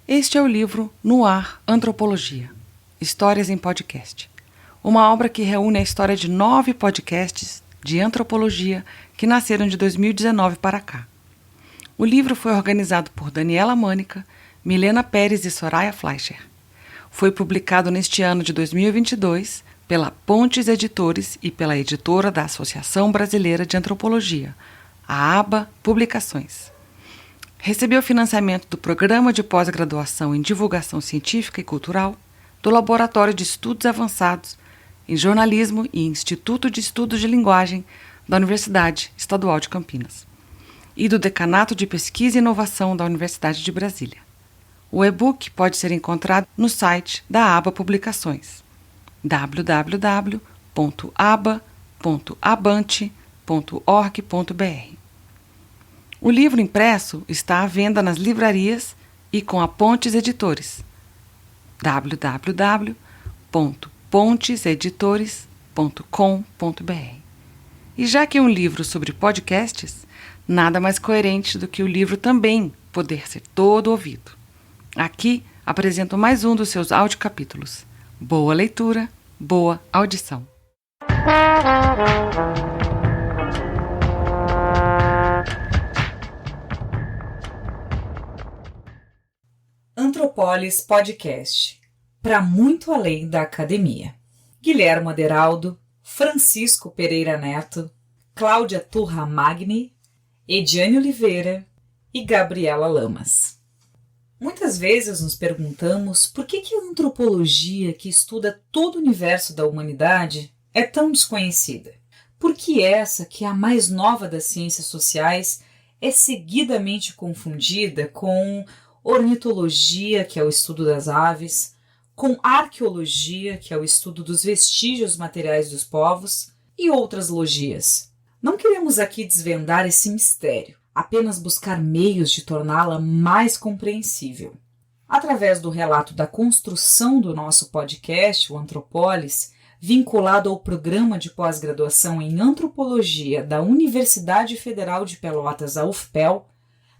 Este é o livro No Ar, Antropologia, Histórias em Podcast, uma obra que reúne a história de 9 podcasts de antropologia que nasceram de 2019 para cá. O livro foi organizado por Daniela Mânica, Milena Pérez e Soraya Fleischer. Foi publicado neste ano de 2022 pela Pontes Editores e pela editora da Associação Brasileira de Antropologia, a ABA Publicações. Recebeu financiamento do Programa de Pós-Graduação em Divulgação Científica e Cultural, do Laboratório de Estudos Avançados em Jornalismo e Instituto de Estudos de Linguagem da Universidade Estadual de Campinas e do Decanato de Pesquisa e Inovação da Universidade de Brasília. O e-book pode ser encontrado no site da ABA Publicações, www.aba.abante.org.br. O livro impresso está à venda nas livrarias e com a Pontes Editores, www.ponteseditores.com.br. E já que é um livro sobre podcasts, nada mais coerente do que o livro também poder ser todo ouvido. Aqui apresento mais um dos seus audiocapítulos. Boa leitura, boa audição. Antropolis Podcast, para muito além da academia. Guilherme Aderaldo, Francisco Pereira Neto, Cláudia Turra Magni, Ediane Oliveira e Gabriela Lamas. Muitas vezes nos perguntamos por que a antropologia, que estuda todo o universo da humanidade, é tão desconhecida. Por que essa, que é a mais nova das ciências sociais, é seguidamente confundida com ornitologia, que é o estudo das aves, com arqueologia, que é o estudo dos vestígios materiais dos povos, e outras logias. Não queremos aqui desvendar esse mistério, apenas buscar meios de torná-la mais compreensível. Através do relato da construção do nosso podcast, o Antropolis, vinculado ao programa de pós-graduação em antropologia da Universidade Federal de Pelotas, a UFPEL,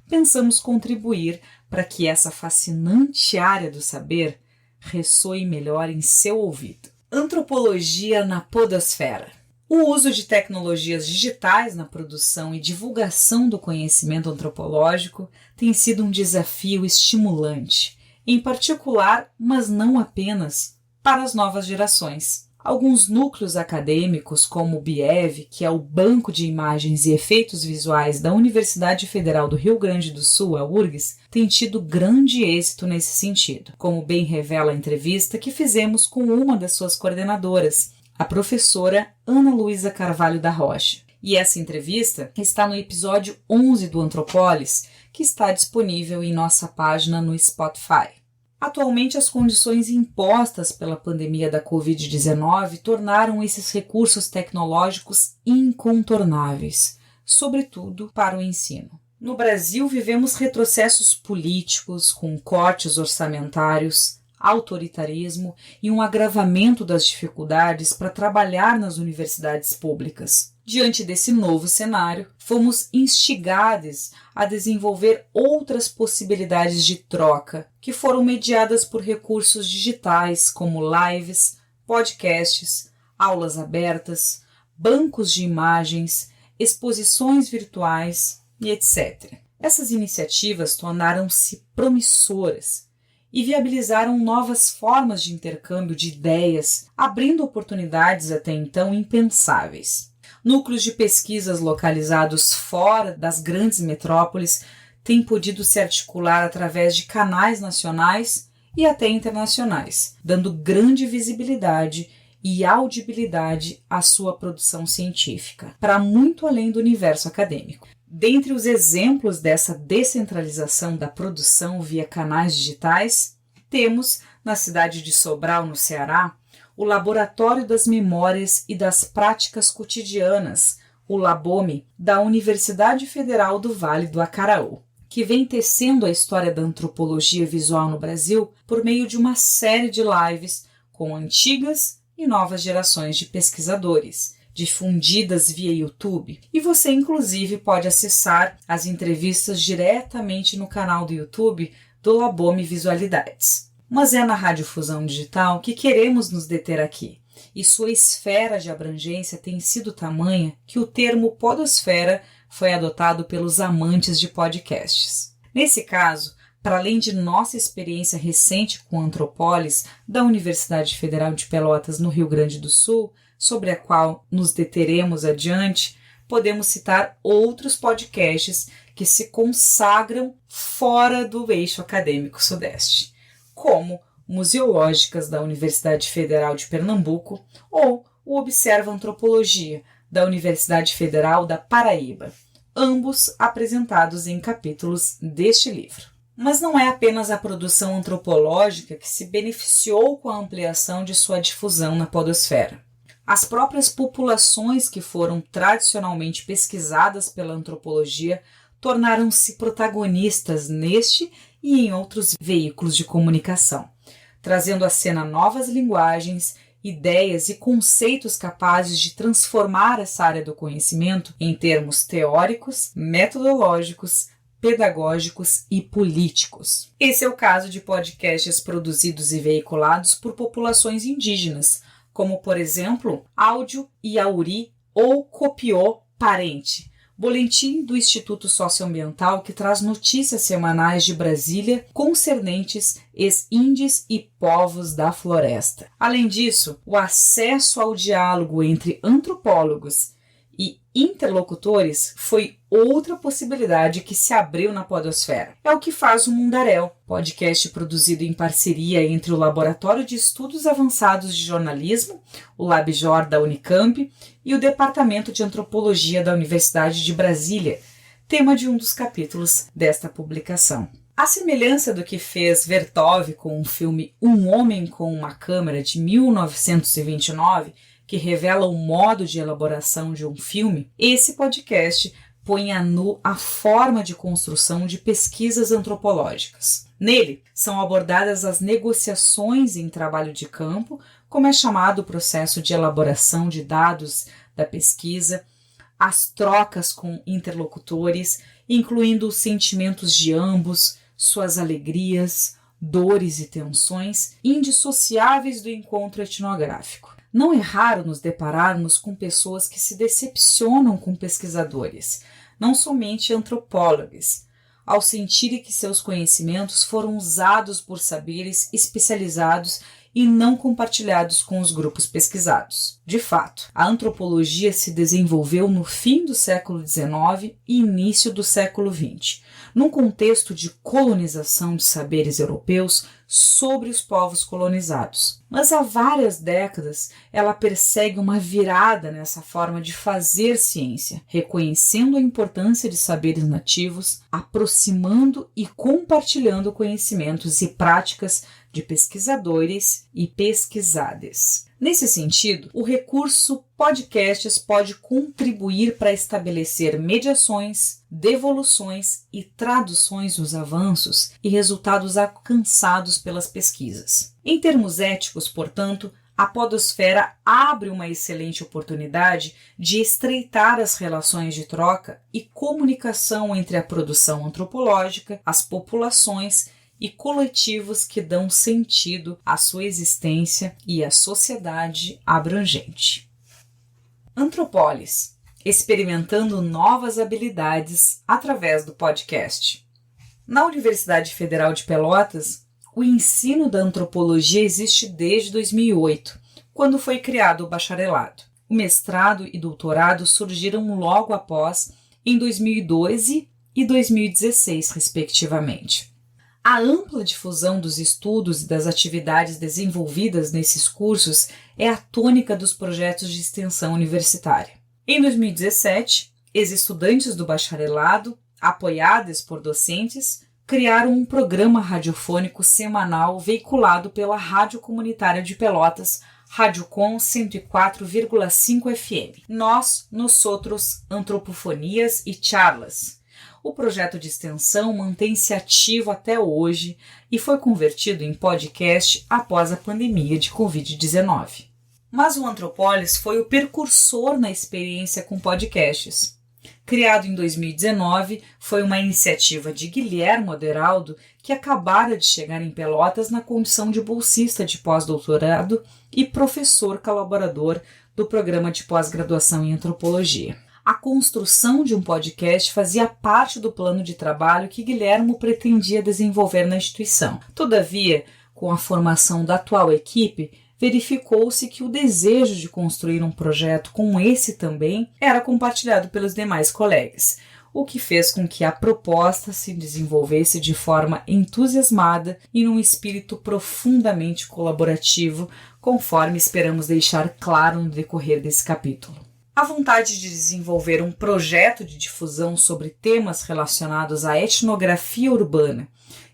pensamos contribuir para que essa fascinante área do saber ressoe melhor em seu ouvido. Antropologia na podosfera. O uso de tecnologias digitais na produção e divulgação do conhecimento antropológico tem sido um desafio estimulante, em particular, mas não apenas, para as novas gerações. Alguns núcleos acadêmicos, como o BIEV, que é o Banco de Imagens e Efeitos Visuais da Universidade Federal do Rio Grande do Sul, a URGS, têm tido grande êxito nesse sentido, como bem revela a entrevista que fizemos com uma das suas coordenadoras, a professora Ana Luísa Carvalho da Rocha. E essa entrevista está no episódio 11 do Antropolis, que está disponível em nossa página no Spotify. Atualmente, as condições impostas pela pandemia da Covid-19 tornaram esses recursos tecnológicos incontornáveis, sobretudo para o ensino. No Brasil, vivemos retrocessos políticos, com cortes orçamentários, autoritarismo e um agravamento das dificuldades para trabalhar nas universidades públicas. Diante desse novo cenário, fomos instigados a desenvolver outras possibilidades de troca, que foram mediadas por recursos digitais como lives, podcasts, aulas abertas, bancos de imagens, exposições virtuais e etc. Essas iniciativas tornaram-se promissoras e viabilizaram novas formas de intercâmbio de ideias, abrindo oportunidades até então impensáveis. Núcleos de pesquisas localizados fora das grandes metrópoles têm podido se articular através de canais nacionais e até internacionais, dando grande visibilidade e audibilidade à sua produção científica, para muito além do universo acadêmico. Dentre os exemplos dessa descentralização da produção via canais digitais, temos, na cidade de Sobral, no Ceará, o Laboratório das Memórias e das Práticas Cotidianas, o LABOME, da Universidade Federal do Vale do Acaraú, que vem tecendo a história da antropologia visual no Brasil por meio de uma série de lives com antigas e novas gerações de pesquisadores, difundidas via YouTube, e você inclusive pode acessar as entrevistas diretamente no canal do YouTube do Labome Visualidades. Mas é na radiodifusão digital que queremos nos deter aqui, e sua esfera de abrangência tem sido tamanha que o termo podosfera foi adotado pelos amantes de podcasts. Nesse caso, para além de nossa experiência recente com Antropólis, da Universidade Federal de Pelotas, no Rio Grande do Sul, sobre a qual nos deteremos adiante, podemos citar outros podcasts que se consagram fora do eixo acadêmico sudeste, como Museológicas da Universidade Federal de Pernambuco ou o Observa Antropologia da Universidade Federal da Paraíba, ambos apresentados em capítulos deste livro. Mas não é apenas a produção antropológica que se beneficiou com a ampliação de sua difusão na podosfera. As próprias populações que foram tradicionalmente pesquisadas pela antropologia tornaram-se protagonistas neste e em outros veículos de comunicação, trazendo à cena novas linguagens, ideias e conceitos capazes de transformar essa área do conhecimento em termos teóricos, metodológicos, pedagógicos e políticos. Esse é o caso de podcasts produzidos e veiculados por populações indígenas, como, por exemplo, Áudio Iauri ou Copiô Parente, boletim do Instituto Socioambiental que traz notícias semanais de Brasília concernentes ex-índios e povos da floresta. Além disso, o acesso ao diálogo entre antropólogos e interlocutores foi outra possibilidade que se abriu na podosfera. É o que faz o Mundaréu, podcast produzido em parceria entre o Laboratório de Estudos Avançados de Jornalismo, o LabJOR da Unicamp, e o Departamento de Antropologia da Universidade de Brasília, tema de um dos capítulos desta publicação. À semelhança do que fez Vertov com o filme Um Homem com uma Câmera, de 1929, que revela o modo de elaboração de um filme, esse podcast põe a nu a forma de construção de pesquisas antropológicas. Nele, são abordadas as negociações em trabalho de campo, como é chamado o processo de elaboração de dados da pesquisa, as trocas com interlocutores, incluindo os sentimentos de ambos, suas alegrias, dores e tensões, indissociáveis do encontro etnográfico. Não é raro nos depararmos com pessoas que se decepcionam com pesquisadores, não somente antropólogos, ao sentirem que seus conhecimentos foram usados por saberes especializados e não compartilhados com os grupos pesquisados. De fato, a antropologia se desenvolveu no fim do século XIX e início do século XX, num contexto de colonização de saberes europeus sobre os povos colonizados. Mas há várias décadas ela persegue uma virada nessa forma de fazer ciência, reconhecendo a importância de saberes nativos, aproximando e compartilhando conhecimentos e práticas de pesquisadores e pesquisadas. Nesse sentido, o recurso podcasts pode contribuir para estabelecer mediações, devoluções e traduções dos avanços e resultados alcançados pelas pesquisas. Em termos éticos, portanto, a podosfera abre uma excelente oportunidade de estreitar as relações de troca e comunicação entre a produção antropológica, as populações e coletivos que dão sentido à sua existência e à sociedade abrangente. Antropólis, experimentando novas habilidades através do podcast. Na Universidade Federal de Pelotas, o ensino da antropologia existe desde 2008, quando foi criado o bacharelado. O mestrado e doutorado surgiram logo após, em 2012 e 2016, respectivamente. A ampla difusão dos estudos e das atividades desenvolvidas nesses cursos é a tônica dos projetos de extensão universitária. Em 2017, ex-estudantes do bacharelado, apoiados por docentes, criaram um programa radiofônico semanal veiculado pela Rádio Comunitária de Pelotas, Radiocom 104,5 FM. Nós, Nosotros, Antropofonias e Charlas. O projeto de extensão mantém-se ativo até hoje e foi convertido em podcast após a pandemia de Covid-19. Mas o Antropólis foi o precursor na experiência com podcasts. Criado em 2019, foi uma iniciativa de Guilhermo Aderaldo, que acabara de chegar em Pelotas na condição de bolsista de pós-doutorado e professor colaborador do programa de pós-graduação em antropologia. A construção de um podcast fazia parte do plano de trabalho que Guilhermo pretendia desenvolver na instituição. Todavia, com a formação da atual equipe, verificou-se que o desejo de construir um projeto como esse também era compartilhado pelos demais colegas, o que fez com que a proposta se desenvolvesse de forma entusiasmada e num espírito profundamente colaborativo, conforme esperamos deixar claro no decorrer desse capítulo. A vontade de desenvolver um projeto de difusão sobre temas relacionados à etnografia urbana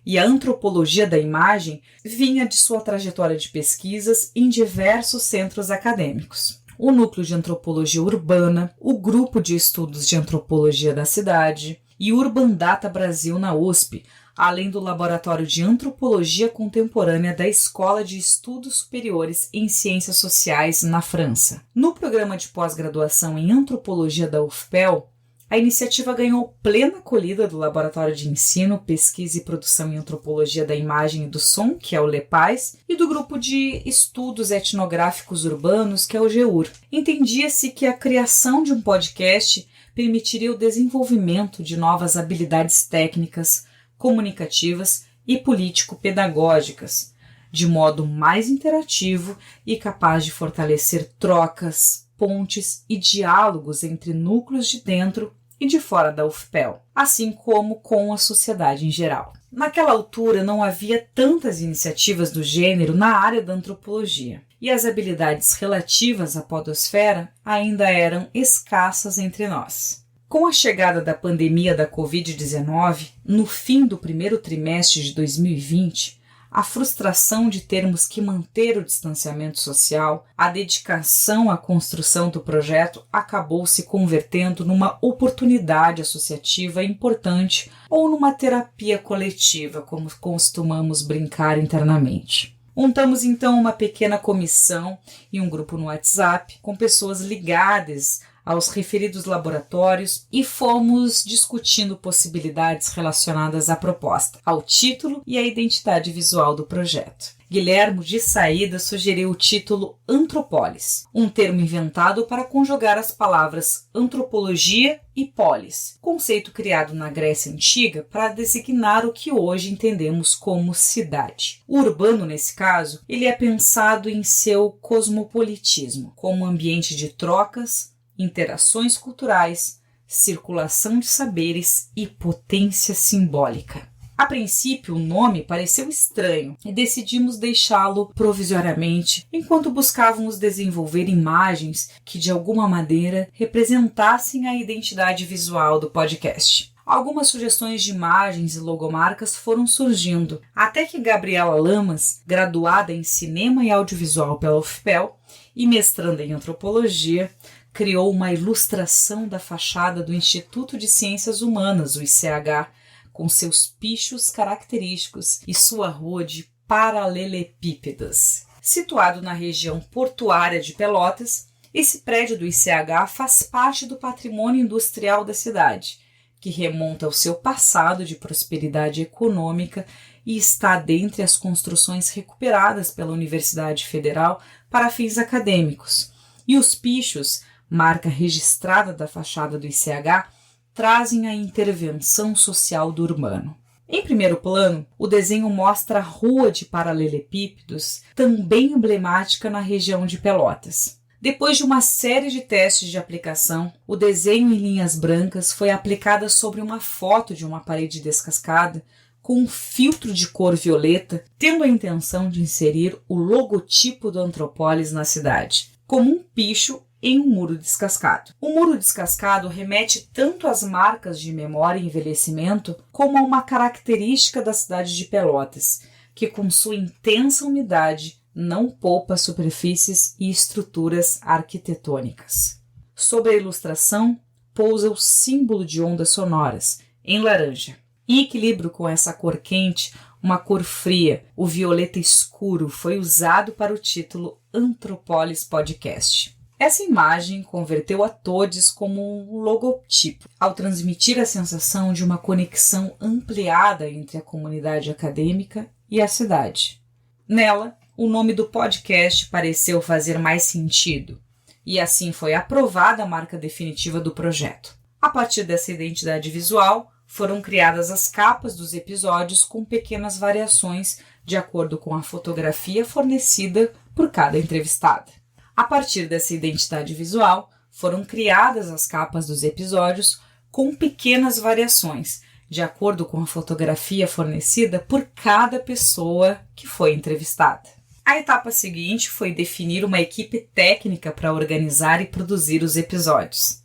e a antropologia da imagem vinha de sua trajetória de pesquisas em diversos centros acadêmicos. O Núcleo de Antropologia Urbana, o Grupo de Estudos de Antropologia da Cidade e Urban Data Brasil na USP, além do Laboratório de Antropologia Contemporânea da Escola de Estudos Superiores em Ciências Sociais na França. No programa de pós-graduação em Antropologia da UFPEL, a iniciativa ganhou plena acolhida do Laboratório de Ensino, Pesquisa e Produção em Antropologia da Imagem e do Som, que é o LEPAIS, e do Grupo de Estudos Etnográficos Urbanos, que é o GEUR. Entendia-se que a criação de um podcast permitiria o desenvolvimento de novas habilidades técnicas, comunicativas e político-pedagógicas, de modo mais interativo e capaz de fortalecer trocas, pontes e diálogos entre núcleos de dentro e de fora da UFPEL, assim como com a sociedade em geral. Naquela altura não havia tantas iniciativas do gênero na área da antropologia, e as habilidades relativas à podosfera ainda eram escassas entre nós. Com a chegada da pandemia da Covid-19, no fim do primeiro trimestre de 2020, a frustração de termos que manter o distanciamento social, a dedicação à construção do projeto acabou se convertendo numa oportunidade associativa importante ou numa terapia coletiva, como costumamos brincar internamente. Montamos então uma pequena comissão e um grupo no WhatsApp com pessoas ligadas aos referidos laboratórios e fomos discutindo possibilidades relacionadas à proposta, ao título e à identidade visual do projeto. Guilhermo, de saída, sugeriu o título Antropolis, um termo inventado para conjugar as palavras antropologia e polis, conceito criado na Grécia Antiga para designar o que hoje entendemos como cidade. O urbano, nesse caso, ele é pensado em seu cosmopolitismo, como ambiente de trocas, interações culturais, circulação de saberes e potência simbólica. A princípio, o nome pareceu estranho e decidimos deixá-lo provisoriamente enquanto buscávamos desenvolver imagens que, de alguma maneira, representassem a identidade visual do podcast. Algumas sugestões de imagens e logomarcas foram surgindo, até que Gabriela Lamas, graduada em Cinema e Audiovisual pela UFPEL e mestranda em Antropologia, criou uma ilustração da fachada do Instituto de Ciências Humanas, o ICH, com seus pichos característicos e sua rua de paralelepípedas. Situado na região portuária de Pelotas, esse prédio do ICH faz parte do patrimônio industrial da cidade, que remonta ao seu passado de prosperidade econômica e está dentre as construções recuperadas pela Universidade Federal para fins acadêmicos. E os pichos, marca registrada da fachada do ICH, trazem a intervenção social do urbano. Em primeiro plano, o desenho mostra a rua de paralelepípedos, também emblemática na região de Pelotas. Depois de uma série de testes de aplicação, o desenho em linhas brancas foi aplicado sobre uma foto de uma parede descascada com um filtro de cor violeta, tendo a intenção de inserir o logotipo do Antropolis na cidade, como um picho em um muro descascado. O muro descascado remete tanto às marcas de memória e envelhecimento como a uma característica da cidade de Pelotas, que com sua intensa umidade não poupa superfícies e estruturas arquitetônicas. Sobre a ilustração pousa o símbolo de ondas sonoras, em laranja. Em equilíbrio com essa cor quente, uma cor fria, o violeta escuro foi usado para o título Antropolis Podcast. Essa imagem converteu a todos como um logotipo, ao transmitir a sensação de uma conexão ampliada entre a comunidade acadêmica e a cidade. Nela, o nome do podcast pareceu fazer mais sentido, e assim foi aprovada a marca definitiva do projeto. A partir dessa identidade visual, foram criadas as capas dos episódios com pequenas variações de acordo com a fotografia fornecida por cada entrevistada. A partir dessa identidade visual, foram criadas as capas dos episódios com pequenas variações, de acordo com a fotografia fornecida por cada pessoa que foi entrevistada. A etapa seguinte foi definir uma equipe técnica para organizar e produzir os episódios.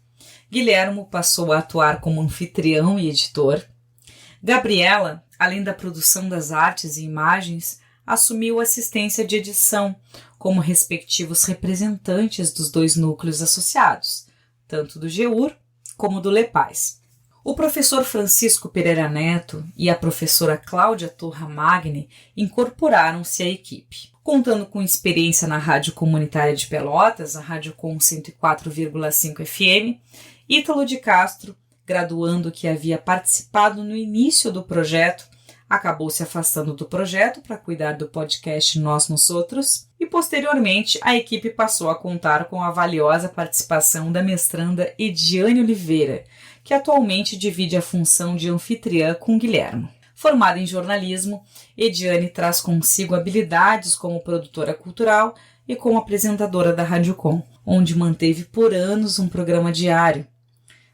Guilhermo passou a atuar como anfitrião e editor. Gabriela, além da produção das artes e imagens, assumiu assistência de edição, como respectivos representantes dos 2 núcleos associados, tanto do GEUR como do LEPAIS. O professor Francisco Pereira Neto e a professora Cláudia Turra Magni incorporaram-se à equipe. Contando com experiência na Rádio Comunitária de Pelotas, a Rádio Com 104,5 FM, Ítalo de Castro, graduando que havia participado no início do projeto, acabou se afastando do projeto para cuidar do podcast Nós Nos Outros e, posteriormente, a equipe passou a contar com a valiosa participação da mestranda Ediane Oliveira, que atualmente divide a função de anfitriã com Guilhermo. Formada em jornalismo, Ediane traz consigo habilidades como produtora cultural e como apresentadora da Rádio Com, onde manteve por anos um programa diário.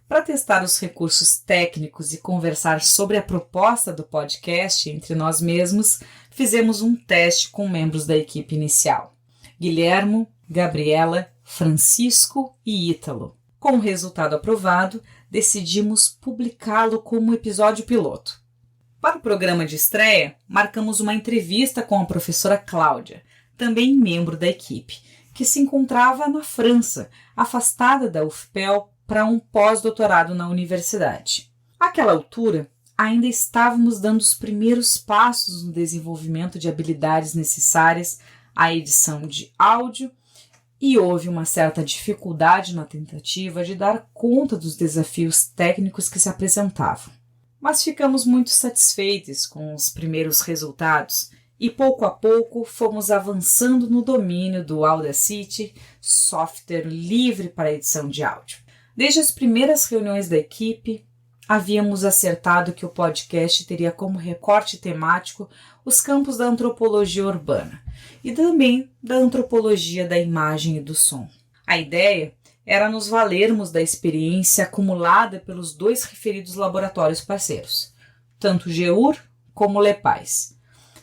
Para testar os recursos técnicos e conversar sobre a proposta do podcast entre nós mesmos, fizemos um teste com membros da equipe inicial: Guilhermo, Gabriela, Francisco e Ítalo. Com o resultado aprovado, decidimos publicá-lo como episódio piloto. Para o programa de estreia, marcamos uma entrevista com a professora Cláudia, também membro da equipe, que se encontrava na França, afastada da UFPEL para um pós-doutorado na universidade. Àquela altura, ainda estávamos dando os primeiros passos no desenvolvimento de habilidades necessárias à edição de áudio e houve uma certa dificuldade na tentativa de dar conta dos desafios técnicos que se apresentavam. Mas ficamos muito satisfeitos com os primeiros resultados e pouco a pouco fomos avançando no domínio do Audacity, software livre para edição de áudio. Desde as primeiras reuniões da equipe, havíamos acertado que o podcast teria como recorte temático os campos da antropologia urbana e também da antropologia da imagem e do som. A ideia era nos valermos da experiência acumulada pelos 2 referidos laboratórios parceiros, tanto o GEUR como o LEPAIS,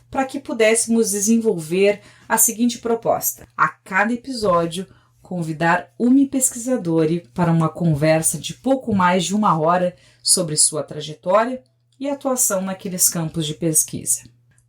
para que pudéssemos desenvolver a seguinte proposta: a cada episódio, convidar uma pesquisadora para uma conversa de pouco mais de 1 hora sobre sua trajetória e atuação naqueles campos de pesquisa.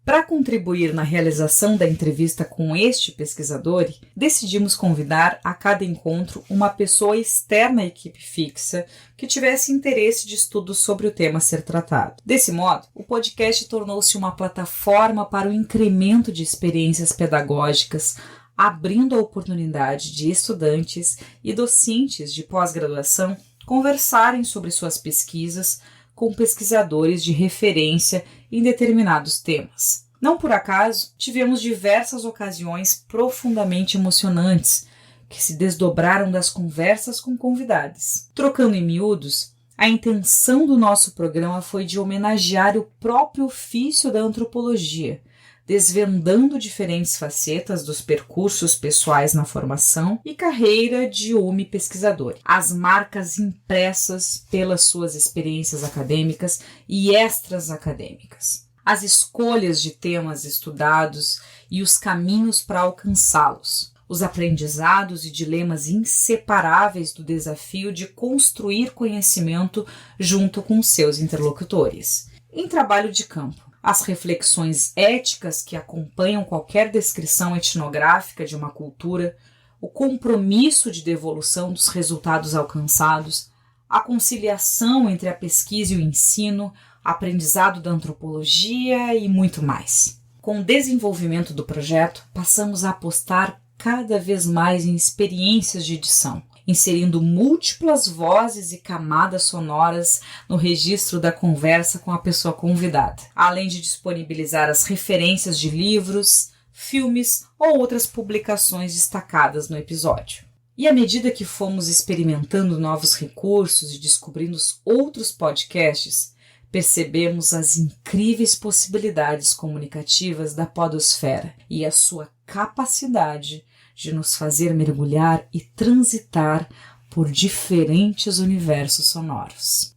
Para contribuir na realização da entrevista com este pesquisador, decidimos convidar a cada encontro uma pessoa externa à equipe fixa que tivesse interesse de estudo sobre o tema a ser tratado. Desse modo, o podcast tornou-se uma plataforma para o incremento de experiências pedagógicas, abrindo a oportunidade de estudantes e docentes de pós-graduação conversarem sobre suas pesquisas com pesquisadores de referência em determinados temas. Não por acaso, tivemos diversas ocasiões profundamente emocionantes que se desdobraram das conversas com convidados. Trocando em miúdos, a intenção do nosso programa foi de homenagear o próprio ofício da antropologia, desvendando diferentes facetas dos percursos pessoais na formação e carreira de pesquisador, as marcas impressas pelas suas experiências acadêmicas e extras acadêmicas, as escolhas de temas estudados e os caminhos para alcançá-los, os aprendizados e dilemas inseparáveis do desafio de construir conhecimento junto com seus interlocutores. Em trabalho de campo, as reflexões éticas que acompanham qualquer descrição etnográfica de uma cultura, o compromisso de devolução dos resultados alcançados, a conciliação entre a pesquisa e o ensino, aprendizado da antropologia e muito mais. Com o desenvolvimento do projeto, passamos a apostar cada vez mais em experiências de edição, inserindo múltiplas vozes e camadas sonoras no registro da conversa com a pessoa convidada, além de disponibilizar as referências de livros, filmes ou outras publicações destacadas no episódio. E à medida que fomos experimentando novos recursos e descobrindo outros podcasts, percebemos as incríveis possibilidades comunicativas da podosfera e a sua capacidade de nos fazer mergulhar e transitar por diferentes universos sonoros.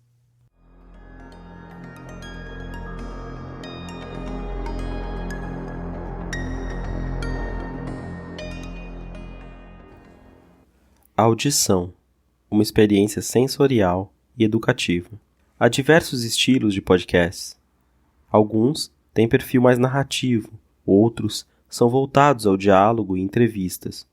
Audição, uma experiência sensorial e educativa. Há diversos estilos de podcasts. Alguns têm perfil mais narrativo, outros são voltados ao diálogo e entrevistas.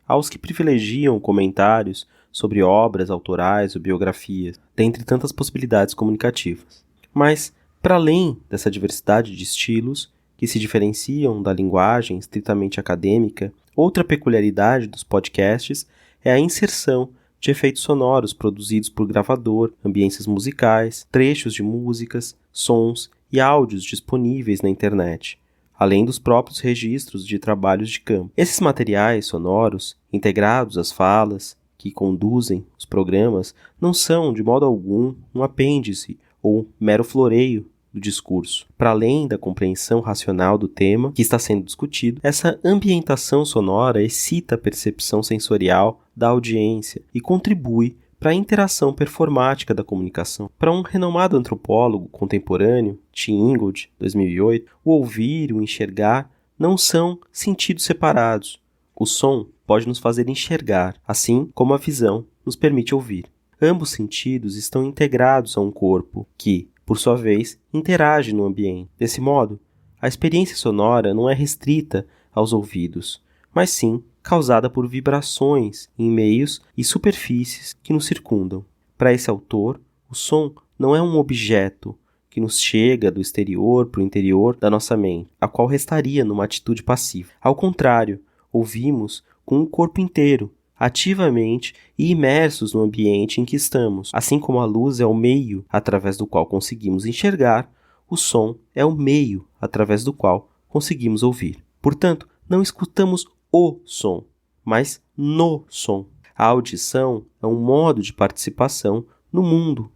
Há os que privilegiam comentários sobre obras autorais ou biografias, dentre tantas possibilidades comunicativas. Mas, para além dessa diversidade de estilos, que se diferenciam da linguagem estritamente acadêmica, outra peculiaridade dos podcasts é a inserção de efeitos sonoros produzidos por gravador, ambiências musicais, trechos de músicas, sons e áudios disponíveis na internet, além dos próprios registros de trabalhos de campo. Esses materiais sonoros, integrados às falas que conduzem os programas, não são, de modo algum, um apêndice ou mero floreio do discurso. Para além da compreensão racional do tema que está sendo discutido, essa ambientação sonora excita a percepção sensorial da audiência e contribui para a interação performática da comunicação. Para um renomado antropólogo contemporâneo, Tim Ingold, 2008, o ouvir e o enxergar não são sentidos separados. O som pode nos fazer enxergar, assim como a visão nos permite ouvir. Ambos sentidos estão integrados a um corpo que, por sua vez, interage no ambiente. Desse modo, a experiência sonora não é restrita aos ouvidos, mas sim causada por vibrações em meios e superfícies que nos circundam. Para esse autor, o som não é um objeto que nos chega do exterior para o interior da nossa mente, a qual restaria numa atitude passiva. Ao contrário, ouvimos com o corpo inteiro, ativamente e imersos no ambiente em que estamos. Assim como a luz é o meio através do qual conseguimos enxergar, o som é o meio através do qual conseguimos ouvir. Portanto, não escutamos o som, mas no som. A audição é um modo de participação no mundo,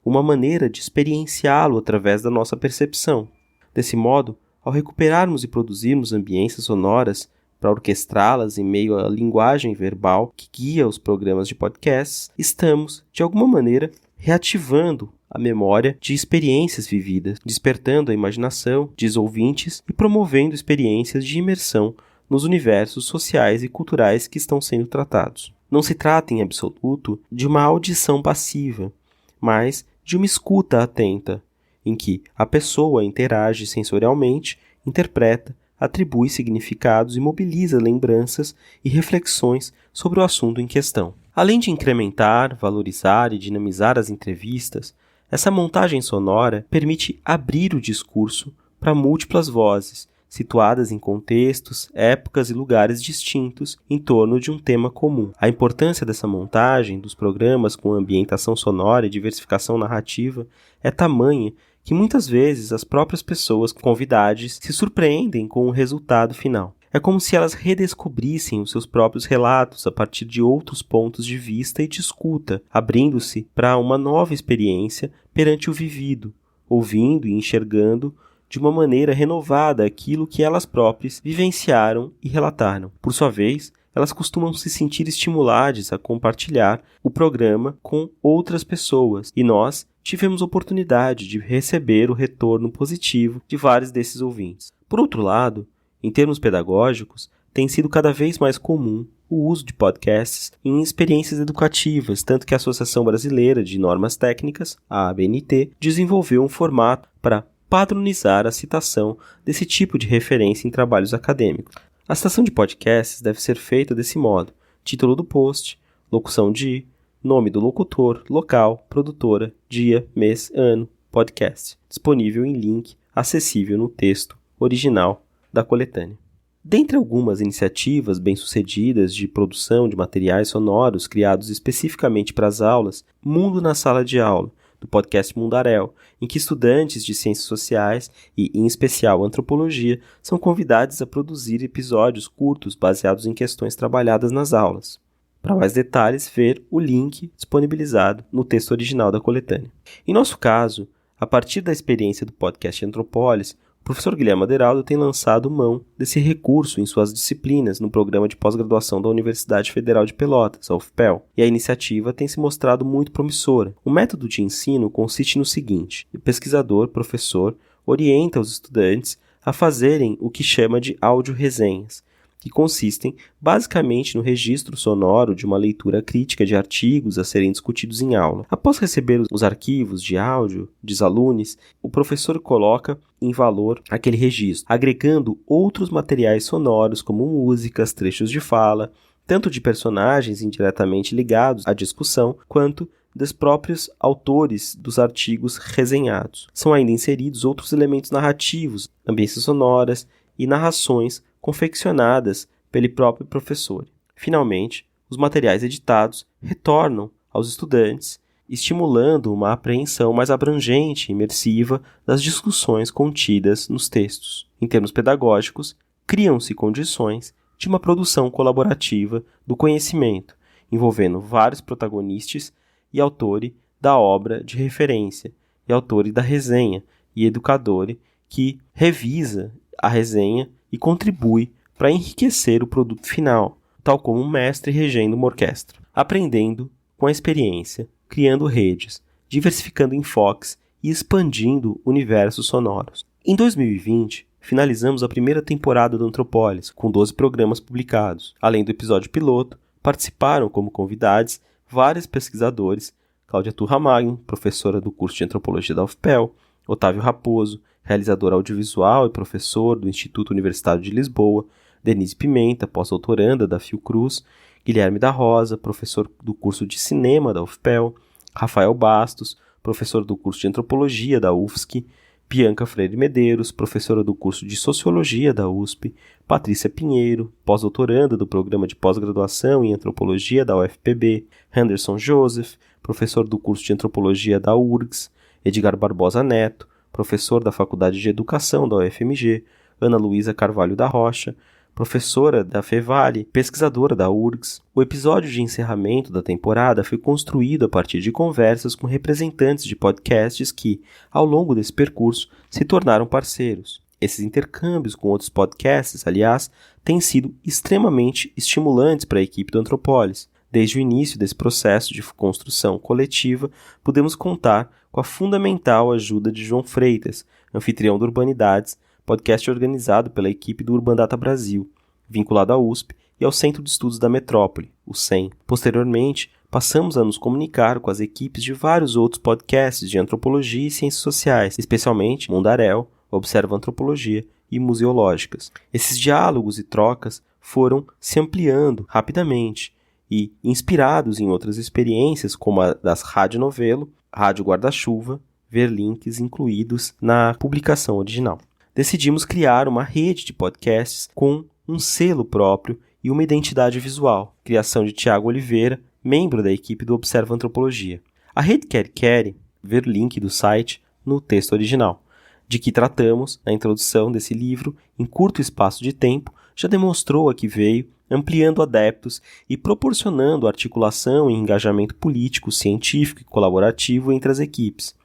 uma maneira de experienciá-lo através da nossa percepção. Desse modo, ao recuperarmos e produzirmos ambiências sonoras para orquestrá-las em meio à linguagem verbal que guia os programas de podcasts, estamos, de alguma maneira, reativando a memória de experiências vividas, despertando a imaginação dos ouvintes e promovendo experiências de imersão nos universos sociais e culturais que estão sendo tratados. Não se trata, em absoluto, de uma audição passiva, mas de uma escuta atenta, em que a pessoa interage sensorialmente, interpreta, atribui significados e mobiliza lembranças e reflexões sobre o assunto em questão. Além de incrementar, valorizar e dinamizar as entrevistas, essa montagem sonora permite abrir o discurso para múltiplas vozes, situadas em contextos, épocas e lugares distintos em torno de um tema comum. A importância dessa montagem dos programas com ambientação sonora e diversificação narrativa é tamanha que muitas vezes as próprias pessoas convidadas se surpreendem com o resultado final. É como se elas redescobrissem os seus próprios relatos a partir de outros pontos de vista e de escuta, abrindo-se para uma nova experiência perante o vivido, ouvindo e enxergando de uma maneira renovada aquilo que elas próprias vivenciaram e relataram. Por sua vez, elas costumam se sentir estimuladas a compartilhar o programa com outras pessoas, e nós tivemos oportunidade de receber o retorno positivo de vários desses ouvintes. Por outro lado, em termos pedagógicos, tem sido cada vez mais comum o uso de podcasts em experiências educativas, tanto que a Associação Brasileira de Normas Técnicas, a ABNT, desenvolveu um formato para padronizar a citação desse tipo de referência em trabalhos acadêmicos. A citação de podcasts deve ser feita desse modo: título do post, locução de, nome do locutor, local, produtora, dia, mês, ano, podcast, disponível em link acessível no texto original da coletânea. Dentre algumas iniciativas bem-sucedidas de produção de materiais sonoros criados especificamente para as aulas, Mundo na Sala de Aula, do podcast Mundaréu, em que estudantes de ciências sociais e, em especial, antropologia, são convidados a produzir episódios curtos baseados em questões trabalhadas nas aulas. Para mais detalhes, ver o link disponibilizado no texto original da coletânea. Em nosso caso, a partir da experiência do podcast Antropólis, o professor Guilherme Aderaldo tem lançado mão desse recurso em suas disciplinas no programa de pós-graduação da Universidade Federal de Pelotas, a UFPEL, e a iniciativa tem se mostrado muito promissora. O método de ensino consiste no seguinte: o pesquisador, professor, orienta os estudantes a fazerem o que chama de áudio-resenhas, que consistem basicamente no registro sonoro de uma leitura crítica de artigos a serem discutidos em aula. Após receber os arquivos de áudio dos alunos, o professor coloca em valor aquele registro, agregando outros materiais sonoros como músicas, trechos de fala, tanto de personagens indiretamente ligados à discussão, quanto dos próprios autores dos artigos resenhados. São ainda inseridos outros elementos narrativos, ambiências sonoras e narrações confeccionadas pelo próprio professor. Finalmente, os materiais editados retornam aos estudantes, estimulando uma apreensão mais abrangente e imersiva das discussões contidas nos textos. Em termos pedagógicos, criam-se condições de uma produção colaborativa do conhecimento, envolvendo vários protagonistas e autores da obra de referência, e autores da resenha, e educadores que revisa a resenha e contribui para enriquecer o produto final, tal como um mestre regendo uma orquestra, aprendendo com a experiência, criando redes, diversificando enfoques e expandindo universos sonoros. Em 2020, finalizamos a primeira temporada do Antropólis, com 12 programas publicados. Além do episódio piloto, participaram como convidados vários pesquisadores: Cláudia Turramagno, professora do curso de Antropologia da UFPEL, Otávio Raposo, realizador audiovisual e professor do Instituto Universitário de Lisboa, Denise Pimenta, pós-doutoranda da Fiocruz, Guilherme da Rosa, professor do curso de Cinema da UFPEL, Rafael Bastos, professor do curso de Antropologia da UFSC, Bianca Freire Medeiros, professora do curso de Sociologia da USP, Patrícia Pinheiro, pós-doutoranda do programa de pós-graduação em Antropologia da UFPB, Henderson Joseph, professor do curso de Antropologia da URGS, Edgar Barbosa Neto, professor da Faculdade de Educação da UFMG, Ana Luísa Carvalho da Rocha, professora da FEVALE, pesquisadora da URGS. O episódio de encerramento da temporada foi construído a partir de conversas com representantes de podcasts que, ao longo desse percurso, se tornaram parceiros. Esses intercâmbios com outros podcasts, aliás, têm sido extremamente estimulantes para a equipe do Antropólis. Desde o início desse processo de construção coletiva, podemos contar com a fundamental ajuda de João Freitas, anfitrião do Urbanidades, podcast organizado pela equipe do Urbandata Brasil, vinculado à USP e ao Centro de Estudos da Metrópole, o CEM. Posteriormente, passamos a nos comunicar com as equipes de vários outros podcasts de antropologia e ciências sociais, especialmente Mundaréu, Observa Antropologia e Museológicas. Esses diálogos e trocas foram se ampliando rapidamente e, inspirados em outras experiências como a das Rádio Novelo, Rádio Guarda-Chuva, ver links incluídos na publicação original. Decidimos criar uma rede de podcasts com um selo próprio e uma identidade visual, criação de Tiago Oliveira, membro da equipe do Observa Antropologia. A rede Quer, ver link do site no texto original, de que tratamos na introdução desse livro em curto espaço de tempo, já demonstrou a que veio, ampliando adeptos e proporcionando articulação e engajamento político, científico e colaborativo entre as equipes.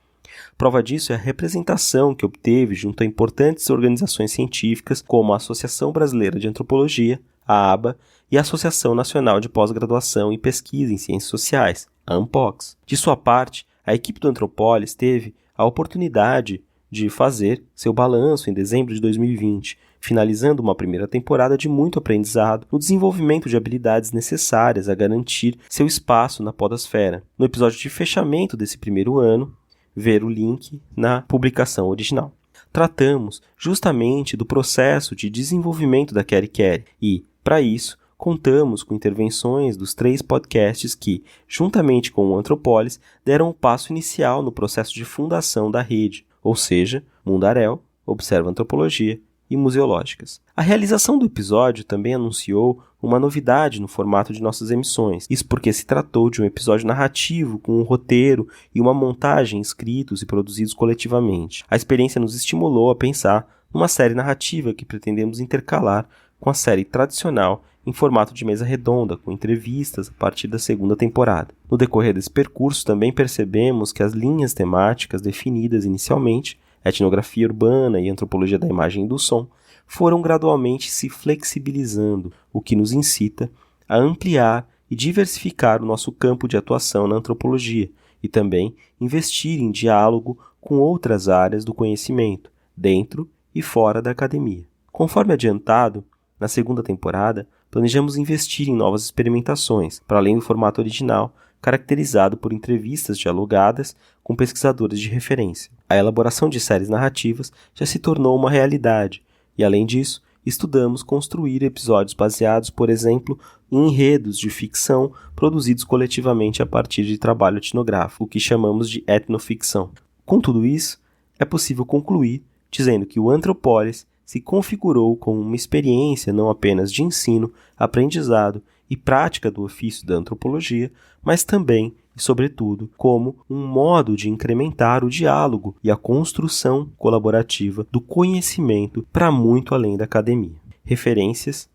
Prova disso é a representação que obteve junto a importantes organizações científicas como a Associação Brasileira de Antropologia, a ABA, e a Associação Nacional de Pós-Graduação e Pesquisa em Ciências Sociais, a ANPOX. De sua parte, a equipe do Antropólis teve a oportunidade de fazer seu balanço em dezembro de 2020, finalizando uma primeira temporada de muito aprendizado no desenvolvimento de habilidades necessárias a garantir seu espaço na podosfera. No episódio de fechamento desse primeiro ano, ver o link na publicação original. Tratamos justamente do processo de desenvolvimento da Quer e, para isso, contamos com intervenções dos 3 podcasts que, juntamente com o Antropólis, deram o passo inicial no processo de fundação da rede, ou seja, Mundaréu, Observa Antropologia e museológicas. A realização do episódio também anunciou uma novidade no formato de nossas emissões. Isso porque se tratou de um episódio narrativo com um roteiro e uma montagem escritos e produzidos coletivamente. A experiência nos estimulou a pensar numa série narrativa que pretendemos intercalar com a série tradicional em formato de mesa redonda, com entrevistas a partir da segunda temporada. No decorrer desse percurso, também percebemos que as linhas temáticas definidas inicialmente, etnografia urbana e antropologia da imagem e do som, foram gradualmente se flexibilizando, o que nos incita a ampliar e diversificar o nosso campo de atuação na antropologia e também investir em diálogo com outras áreas do conhecimento, dentro e fora da academia. Conforme adiantado, na segunda temporada, planejamos investir em novas experimentações, para além do formato original, caracterizado por entrevistas dialogadas com pesquisadores de referência. A elaboração de séries narrativas já se tornou uma realidade, e além disso, estudamos construir episódios baseados, por exemplo, em enredos de ficção produzidos coletivamente a partir de trabalho etnográfico, o que chamamos de etnoficção. Com tudo isso, é possível concluir dizendo que o Antropólis se configurou como uma experiência não apenas de ensino, aprendizado e prática do ofício da antropologia, mas também e, sobretudo, como um modo de incrementar o diálogo e a construção colaborativa do conhecimento para muito além da academia. Referências: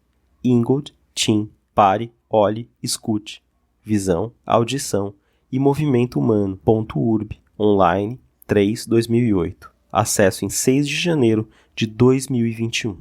Ingold, Tim, Pare, Olhe, Escute, Visão, Audição e Movimento Humano.urb, online, 3/2008. Acesso em 6 de janeiro de 2021.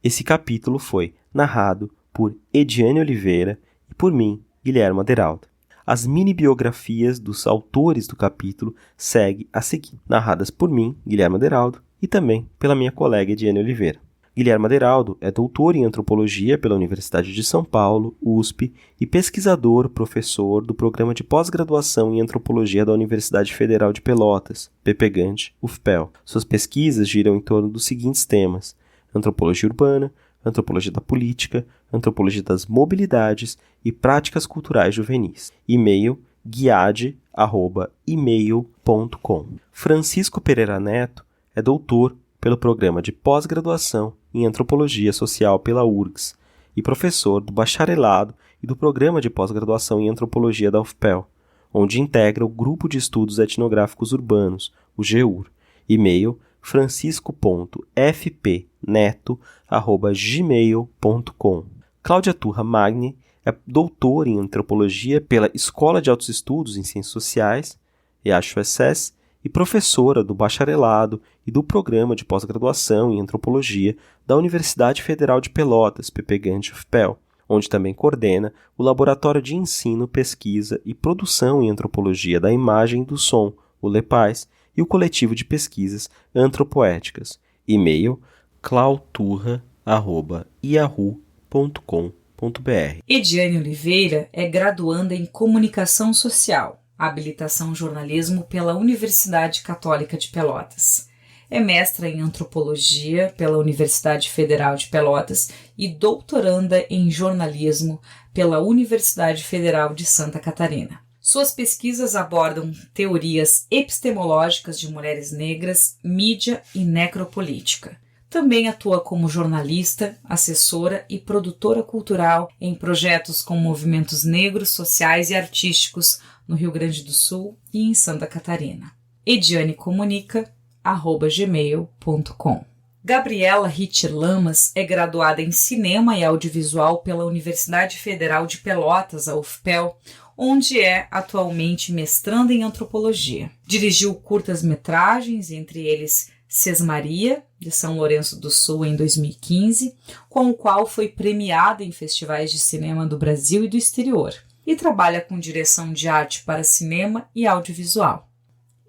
Esse capítulo foi narrado por Ediane Oliveira e por mim, Guilherme Aderaldo. As mini-biografias dos autores do capítulo seguem a seguir, narradas por mim, Guilherme Aderaldo, e também pela minha colega Ediane Oliveira. Guilherme Aderaldo é doutor em antropologia pela Universidade de São Paulo, USP, e pesquisador, professor do programa de pós-graduação em antropologia da Universidade Federal de Pelotas, PPGant, UFPEL. Suas pesquisas giram em torno dos seguintes temas: antropologia urbana, antropologia da política, antropologia das mobilidades e práticas culturais juvenis. E-mail guiade@email.com. Francisco Pereira Neto é doutor pelo programa de pós-graduação em Antropologia Social pela URGS e professor do bacharelado e do programa de pós-graduação em Antropologia da UFPEL, onde integra o Grupo de Estudos Etnográficos Urbanos, o GEUR. E-mail francisco.fpneto@gmail.com. Cláudia Turra Magni é doutora em Antropologia pela Escola de Altos Estudos em Ciências Sociais, EASH-USS, e professora do bacharelado e do programa de pós-graduação em Antropologia da Universidade Federal de Pelotas, PPGant-UFPEL, onde também coordena o Laboratório de Ensino, Pesquisa e Produção em Antropologia da Imagem e do Som, o LEPAIS, e o coletivo de pesquisas antropoéticas. E-mail clauturra@yahoo.com.br. Ediane Oliveira é graduanda em Comunicação Social, habilitação jornalismo pela Universidade Católica de Pelotas. É mestra em Antropologia pela Universidade Federal de Pelotas e doutoranda em Jornalismo pela Universidade Federal de Santa Catarina. Suas pesquisas abordam teorias epistemológicas de mulheres negras, mídia e necropolítica. Também atua como jornalista, assessora e produtora cultural em projetos com movimentos negros, sociais e artísticos no Rio Grande do Sul e em Santa Catarina. edianecomunica@gmail.com. Gabriela Ritter Lamas é graduada em Cinema e Audiovisual pela Universidade Federal de Pelotas, a UFPEL, onde é atualmente mestranda em Antropologia. Dirigiu curtas-metragens, entre eles Sesmaria, de São Lourenço do Sul, em 2015, com o qual foi premiada em festivais de cinema do Brasil e do exterior, e trabalha com direção de arte para cinema e audiovisual.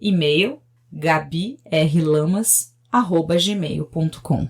E-mail gabirlamas@gmail.com.